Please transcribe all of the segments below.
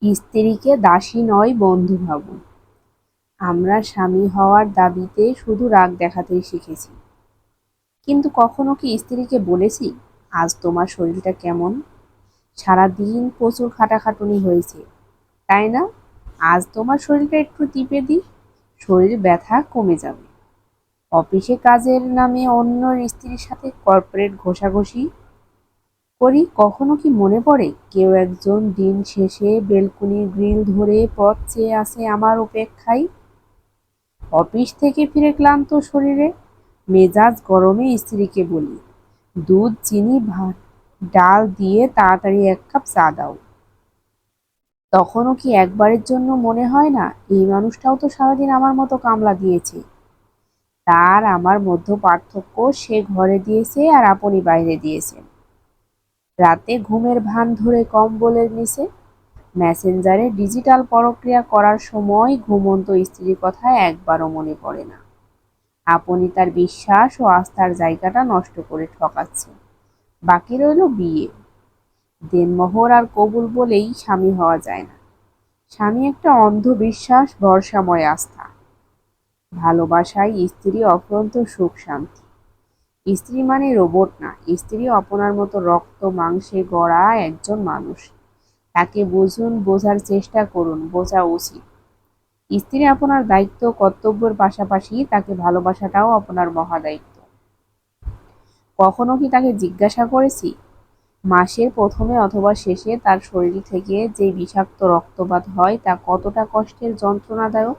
স্ত্রীকে দাসী নয় বন্ধু ভাবুন। আমরা স্বামী হওয়ার দাবিতে শুধু রাগ দেখাতেই শিখেছি। কিন্তু কখনো কি স্ত্রীকে বলেছি, আজ তোমার শরীরটা কেমন? সারাদিন প্রচুর খাটাখাটুনি হয়েছে, তাই না? আজ তোমার শরীরটা একটু টিপে দিই, শরীর ব্যথা কমে যাবে। অফিসে কাজের নামে অন্য স্ত্রীর সাথে কর্পোরেট ঘষাঘষি করি। কখনো কি মনে পড়ে কেউ একজন দিন শেষে বেলকনির গ্রিল ধরে পথ চেয়ে আছে আমার অপেক্ষায়? অফিস থেকে ফিরে ক্লান্ত শরীরে মেজাজ গরমে স্ত্রীকে বলি, দুধ, চিনি, ভাত, ডাল দিয়ে তাড়াতাড়ি এক কাপ চা দাও। তখনও কি একবারের জন্য মনে হয় না, এই মানুষটাও তো সারাদিন আমার মতো কামলা দিয়েছে, তার আমার মধ্যে পার্থক্য সে ঘরে দিয়েছে আর আপনি বাইরে দিয়েছেন। রাতে ঘুমের ভান ধরে কম্বলের নিচে মেসেঞ্জারে ডিজিটাল পরক্রিয়া করার সময় ঘুমন্ত স্ত্রীর কথা একবারও মনে পড়ে না। আপনি তার বিশ্বাস ও আস্থার জায়গাটা নষ্ট করে ঠকাচ্ছে। বাকি রইল বিয়ে। দেনমোহর আর কবুল বলেই স্বামী হওয়া যায় না। স্বামী একটা অন্ধবিশ্বাস, ভরসাময় আস্থা। ভালোবাসায় স্ত্রী অফুরন্ত সুখ শান্তি। স্ত্রী মানে রোবট না, স্ত্রী আপনার মতো রক্ত মাংসে গড়া একজন মানুষ। তাকে বুঝুন, বোঝার চেষ্টা করুন, বোঝা উচিত। স্ত্রী আপনার দায়িত্ব, কর্তব্যের পাশাপাশি তাকে ভালোবাসাটাও আপনার মহাদায়িত্ব। কখনো কি তাকে জিজ্ঞাসা করেছি, মাসের প্রথমে অথবা শেষে তার শরীর থেকে যে বিষাক্ত রক্তপাত হয় তা কতটা কষ্টের, যন্ত্রণাদায়ক?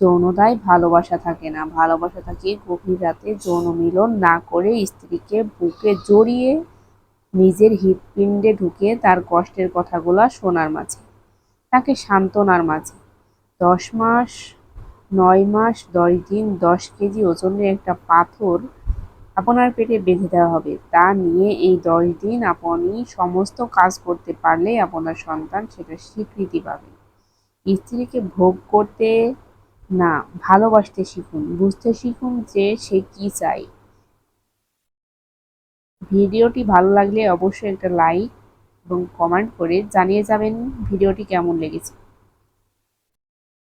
যৌনতায় ভালোবাসা থাকে না, ভালোবাসা থাকে গভীর রাতে যৌন মিলন না করে স্ত্রীকে বুকে জড়িয়ে নিজের হৃৎপিণ্ডে ঢুকে তার কষ্টের কথাগুলা শোনার মাঝে, তাকে সান্ত্বনার মাঝে। 10 মাস, 9 মাস, 10 দিন 10 কেজি ওজনের একটা পাথর আপনার পেটে বেঁধে দেওয়া হবে। তা নিয়ে এই 10 দিন আপনি সমস্ত কাজ করতে পারলে আপনার সন্তান সেটা স্বীকৃতি পাবে। স্ত্রীকে ভোগ করতে না, ভালোবাসতে শিখুন, বুঝতে শিখুন যে সে কি চায়। ভিডিওটি ভালো লাগলে অবশ্যই একটা লাইক এবং কমেন্ট করে জানিয়ে যাবেন ভিডিওটি কেমন লেগেছে।